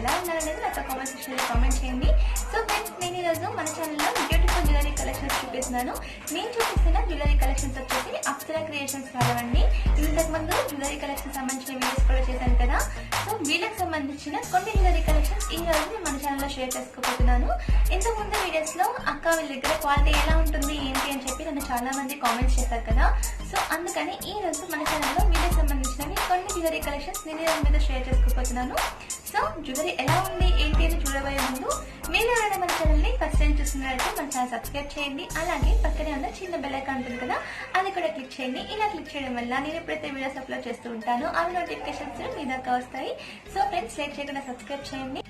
ఎలా ఉన్నారనేది నాకు కామెంట్ సెక్షన్లో కామెంట్ చేయండి. సో ఫ్రెండ్స్, నేను ఈరోజు మన ఛానల్లో బ్యూటిఫుల్ జ్యువెలరీ కలెక్షన్స్ చూపిస్తున్నాను. నేను చూపిస్తున్న జ్యువెలరీ కలెక్షన్స్ వచ్చేసి అప్సరా క్రియేషన్స్ వాళ్ళవండి. ఇంతకుముందు జ్యువెలరీ కలెక్షన్ సంబంధించిన వీడియోస్ కూడా చేశాను కదా. సో వీళ్ళకి సంబంధించిన కొన్ని జ్యువెలరీ కలెక్షన్స్ ఈ రోజు నేను మన ఛానల్లో షేర్ చేసుకోబోతున్నాను. ఇంతకుముందు వీడియోస్లో అక్క వీళ్ళ దగ్గర క్వాలిటీ ఎలా ఉంటుంది ఏంటి అని చెప్పి నన్ను చాలా మంది కామెంట్స్ చేశారు కదా. సో అందుకని ఈ రోజు మన ఛానల్లో వీళ్ళకి సంబంధించినవి కొన్ని జ్యువెలరీ కలెక్షన్స్ నేను ఈరోజు మీతో షేర్ చేసుకోబోతున్నాను. సో జ్యువెలరీ ఎలా ఉంది ఏంటి అని చూడబోయే ముందు మీరు ఎవరైనా మన ఛానల్ని ఫస్ట్ టైం చూస్తున్నట్లయితే మన ఛానల్ సబ్స్క్రైబ్ చేయండి. అలాగే పక్కనే ఉన్న చిన్న బెల్ ఐకాన్ ఉంటుంది కదా, అది కూడా క్లిక్ చేయండి. ఇలా క్లిక్ చేయడం వల్ల నేను ఎప్పుడైతే వీడియోస్ అప్లోడ్ చేస్తూ ఉంటానో అవి నోటిఫికేషన్స్ మీ దాకా వస్తాయి. సో ఫ్రెండ్స్, లేట్ చేయకుండా సబ్స్క్రైబ్ చేయండి.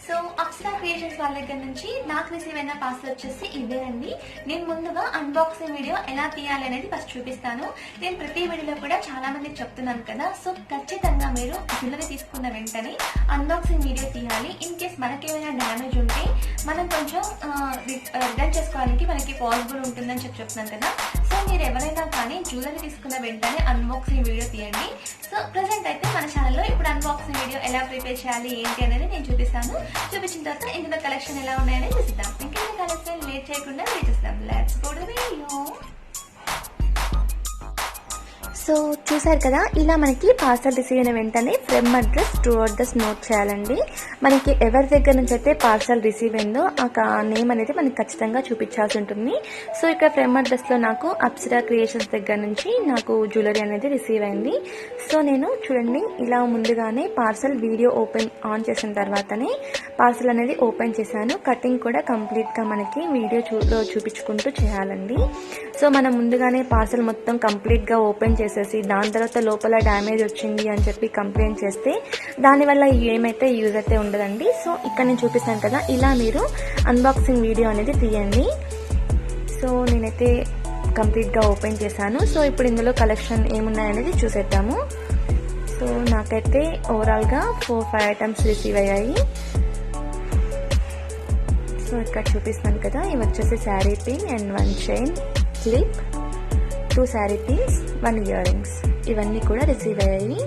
సో అప్సరా క్రియేషన్స్ వాళ్ళ దగ్గర నుంచి నాకు రిసీవ్ అయిన పార్సల్ వచ్చేసి ఇదేనండి. నేను ముందుగా అన్బాక్సింగ్ వీడియో ఎలా తీయాలి అనేది ఫస్ట్ చూపిస్తాను. నేను ప్రతి వీడియోలో కూడా చాలా మందికి చెప్తున్నాను కదా. సో ఖచ్చితంగా మీరు జ్యువెలరీ తీసుకున్న వెంటనే అన్బాక్సింగ్ వీడియో తీయాలి. ఇన్ కేస్ మనకేమైనా డ్యామేజ్ ఉంటే మనం కొంచెం రిటర్న్ చేసుకోవడానికి మనకి పాసిబుల్ ఉంటుందని చెప్తున్నాను కదా. సో మీరు ఎవరైనా కానీ జ్యువెలరీ తీసుకున్న వెంటనే అన్బాక్సింగ్ వీడియో తీయండి. సో ప్రెసెంట్ అయితే మన ఛానల్లో ఇప్పుడు అన్బాక్సింగ్ వీడియో ఎలా ప్రిపేర్ చేయాలి ఏంటి అనేది నేను చూపిస్తాను. చూపించిన తర్వాత ఇందులో కలెక్షన్ ఎలా ఉన్నాయని చూద్దాం. ఇంకా కలెక్షన్ లేట్ చేయకుండా చూద్దాం. Let's go to video. So చూసారు కదా, ఇలా మనకి పార్సల్ రిసీవ్ అయిన వెంటనే from address to address note చేయాలండి. మనకి ఎవరి దగ్గర నుంచి అయితే పార్సల్ రిసీవ్ అయిందో ఆ నేమ్ అనేది మనకి ఖచ్చితంగా చూపించాల్సి ఉంటుంది. సో ఇక్కడ ఫ్రమ్ అడ్రస్లో నాకు అప్సరా క్రియేషన్స్ దగ్గర నుంచి నాకు జ్యువెలరీ అనేది రిసీవ్ అయింది. సో నేను చూడండి, ఇలా ముందుగానే పార్సల్ వీడియో ఆన్ చేసిన తర్వాతనే పార్సల్ అనేది ఓపెన్ చేశాను. కటింగ్ కూడా కంప్లీట్గా మనకి వీడియో చూపించుకుంటూ చేయాలండి. సో మనం ముందుగానే పార్సల్ మొత్తం కంప్లీట్గా ఓపెన్ చేసేసి దాని తర్వాత లోపల డ్యామేజ్ వచ్చింది అని చెప్పి కంప్లైంట్ చేస్తే దానివల్ల ఏమైతే యూజ్ అయితే ఉండదండి. సో ఇక్కడ నేను చూపిస్తాను కదా, ఇలా మీరు అన్బాక్సింగ్ వీడియో అనేది తీయండి. సో నేనైతే కంప్లీట్గా ఓపెన్ చేశాను. సో ఇప్పుడు ఇందులో కలెక్షన్ ఏమున్నాయనేది చూసేద్దాము. సో నాకైతే ఓవరాల్గా 4-5 ఐటమ్స్ రిసీవ్ అయ్యాయి. సో ఇక్కడ చూపిస్తాను కదా, ఇవి వచ్చేసి sari pin and 1 chain clip, 2 sari pins, 1 ear rings, ఇవన్నీ కూడా రిసీవ్ అయ్యాయి.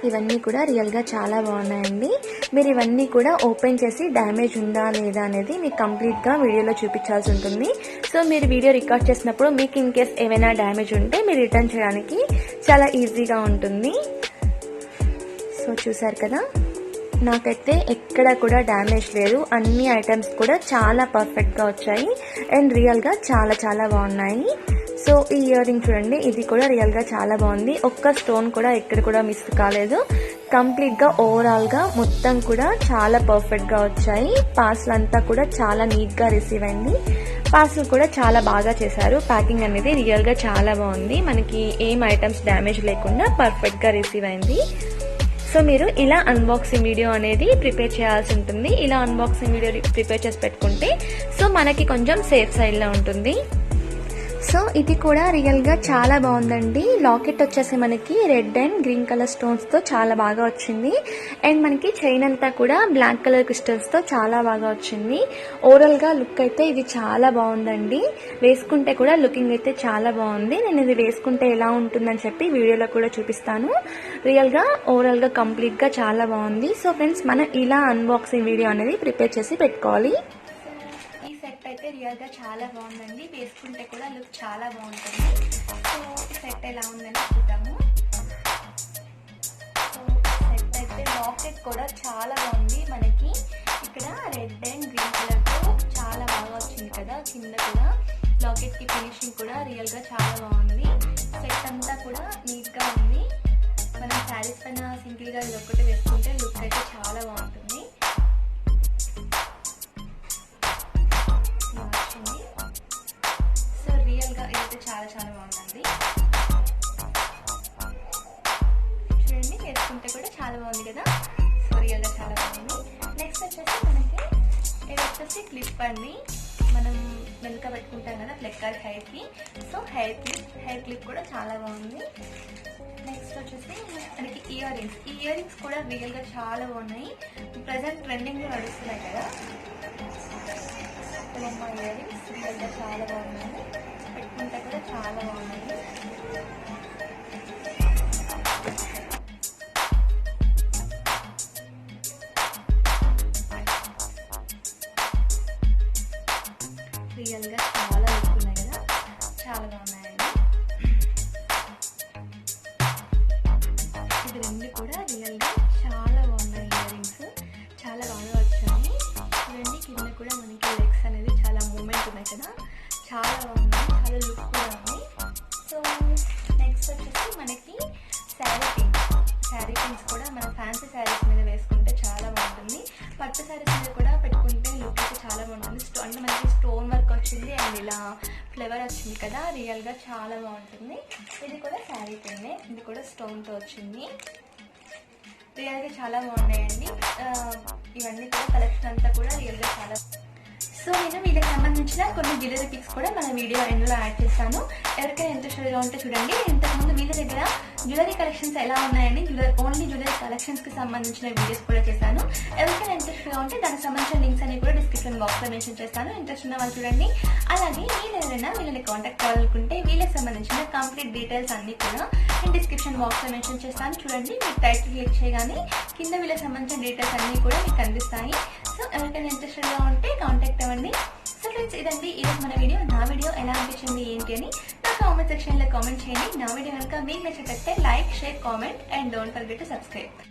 ఇవన్నీ కూడా రియల్గా చాలా బాగున్నాయండి. మీరు ఇవన్నీ కూడా ఓపెన్ చేసి డ్యామేజ్ ఉందా లేదా అనేది మీకు కంప్లీట్గా వీడియోలో చూపించాల్సి ఉంటుంది. సో మీరు వీడియో రికార్డ్ చేసినప్పుడు మీకు ఇన్ కేస్ ఏమైనా డ్యామేజ్ ఉంటే మీరు రిటర్న్ చేయడానికి చాలా ఈజీగా ఉంటుంది. సో చూసారు కదా, నాకైతే ఎక్కడ కూడా డ్యామేజ్ లేదు. అన్ని ఐటమ్స్ కూడా చాలా పర్ఫెక్ట్గా వచ్చాయి అండ్ రియల్గా చాలా చాలా బాగున్నాయి. సో ఈ ఇయర్ రింగ్ చూడండి, ఇది కూడా రియల్గా చాలా బాగుంది. ఒక్క స్టోన్ కూడా ఎక్కడ కూడా మిస్ కాలేదు. కంప్లీట్గా ఓవరాల్గా మొత్తం కూడా చాలా పర్ఫెక్ట్గా వచ్చాయి. పార్సల్ అంతా కూడా చాలా నీట్గా రిసీవ్ అయింది. పార్సల్ కూడా చాలా బాగా చేశారు. ప్యాకింగ్ అనేది రియల్గా చాలా బాగుంది. మనకి ఏం ఐటమ్స్ డ్యామేజ్ లేకుండా పర్ఫెక్ట్గా రిసీవ్ అయింది. సో మీరు ఇలా అన్బాక్సింగ్ వీడియో అనేది ప్రిపేర్ చేయాల్సి ఉంటుంది. ఇలా అన్బాక్సింగ్ వీడియో ప్రిపేర్ చేసి పెట్టుకుంటే సో మనకి కొంచెం సేఫ్ సైడ్లో ఉంటుంది. సో ఇది కూడా రియల్గా చాలా బాగుందండి. లాకెట్ వచ్చేసి మనకి రెడ్ అండ్ గ్రీన్ కలర్ స్టోన్స్తో చాలా బాగా వచ్చింది. అండ్ మనకి చైన్ అంతా కూడా బ్లాక్ కలర్ క్రిస్టల్స్తో చాలా బాగా వచ్చింది. ఓవరాల్గా లుక్ అయితే ఇది చాలా బాగుందండి. వేసుకుంటే కూడా లుకింగ్ అయితే చాలా బాగుంది. నేను ఇది వేసుకుంటే ఎలా ఉంటుందని చెప్పి వీడియోలో కూడా చూపిస్తాను. రియల్గా ఓవరాల్గా కంప్లీట్గా చాలా బాగుంది. సో ఫ్రెండ్స్, మనం ఇలా అన్బాక్సింగ్ వీడియో అనేది ప్రిపేర్ చేసి పెట్టుకోవాలి. అయితే రియల్గా చాలా బాగుందండి. వేసుకుంటే కూడా లుక్ చాలా బాగుంటుంది. సో ఈ సెట్ ఎలా ఉందని చూద్దాము. సో సెట్ అయితే లాకెట్ కూడా చాలా బాగుంది. మనకి ఇక్కడ రెడ్ అండ్ గ్రీన్ కలర్తో చాలా బాగా వచ్చింది కదా. కింద కూడా లాకెట్కి ఫినిషింగ్ కూడా రియల్గా చాలా బాగుంది. సెట్ అంతా కూడా నీట్గా ఉంది. మనం శారీస్ పైన సింపుల్గా ఇది ఒక్కటి వేసుకుంటే లుక్ అయితే చాలా బాగుంటుంది. సో రియల్గా ఇదైతే చాలా చాలా బాగుందండి. చూడండి, వేసుకుంటే కూడా చాలా బాగుంది కదా. సో రియల్గా చాలా బాగుంది. నెక్స్ట్ వచ్చేసి మనకి ఇది వచ్చేసి క్లిప్ అండి. మనం వెనుక పెట్టుకుంటాం కదా ఫ్లెక్కర్ హెయిర్కి. సో హెయిర్ క్లిప్ కూడా చాలా బాగుంది. నెక్స్ట్ వచ్చేసి మనకి ఇయర్ రింగ్స్. ఈ ఇయర్ రింగ్స్ కూడా రియల్గా చాలా బాగున్నాయి. ప్రజెంట్ ట్రెండింగ్లో నడుస్తున్నాయి కదా. ఇయర్ రింగ్స్ రియల్గా చాలా బాగున్నాయి. పెట్టుకుంటే కూడా చాలా బాగున్నాయి. మనకి శారీ పిన్స్ కూడా మన ఫ్యాన్సీ శారీస్ మీద వేసుకుంటే చాలా బాగుంటుంది. పట్టు శారీస్ మీద కూడా పెట్టుకుంటే లుక్ అయితే చాలా బాగుంటుంది. అంటే మనకి స్టోన్ వర్క్ వచ్చింది అండ్ ఇలా ఫ్లేవర్ వచ్చింది కదా, రియల్గా చాలా బాగుంటుంది. ఇది కూడా శారీ పిన్నే, ఇది కూడా స్టోన్తో వచ్చింది. రియల్గా చాలా బాగున్నాయండి. ఇవన్నీ కూడా కలెక్షన్ అంతా కూడా రియల్గా చాలా. సో నేను వీళ్ళకి సంబంధించిన కొన్ని జ్యువెలరీ పిక్స్ కూడా మన వీడియో ఎండ్లో యాడ్ చేస్తాను. ఎవరికైనా ఇంట్రెస్టెడ్గా ఉంటే చూడండి. ఇంతకుముందు వీళ్ళ దగ్గర జ్యువెలరీ కలెక్షన్స్ ఎలా ఉన్నాయండి, ఓన్లీ జ్యువెలరీ కలెక్షన్స్కి సంబంధించిన వీడియోస్ కూడా చేశాను. ఎవరికైనా ఇంట్రెస్ట్గా ఉంటే దానికి సంబంధించిన లింక్స్ అన్ని కూడా డిస్క్రిప్షన్ బాక్స్లో మెన్షన్ చేస్తాను. ఇంట్రెస్ట్ ఉన్న వాళ్ళు చూడండి. అలాగే మీరు ఎవరైనా వీళ్ళని కాంటాక్ట్ అవ్వాలనుకుంటే వీళ్ళకి సంబంధించిన కంప్లీట్ డీటెయిల్స్ అన్ని కూడా నేను డిస్క్రిప్షన్ బాక్స్లో మెన్షన్ చేస్తాను. చూడండి, మీరు టైటిల్ క్లిక్ చేయగానే కింద వీళ్ళకి సంబంధించిన డీటెయిల్స్ అన్ని కూడా మీకు కనిపిస్తాయి. సో ఎవరికైనా ఇంట్రెస్టెడ్గా ఉంటే కాంటాక్ట్ అవ్వండి. సో ఫ్రెండ్స్, ఇదండి ఈరోజు మన వీడియో. నా వీడియో ఎలా అనిపించింది ఏంటి అని నా కామెంట్ సెక్షన్లో కామెంట్ చేయండి. నా వీడియో కనుక మీకు నచ్చినట్లయితే like, share, comment and don't forget to subscribe.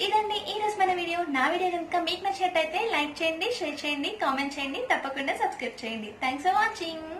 ఇదండి ఈరోజు మన వీడియో. నా వీడియో కనుక మీకు నచ్చినట్టయితే లైక్ చేయండి, షేర్ చేయండి, కామెంట్ చేయండి, తప్పకుండా సబ్స్క్రైబ్ చేయండి. Thanks for watching.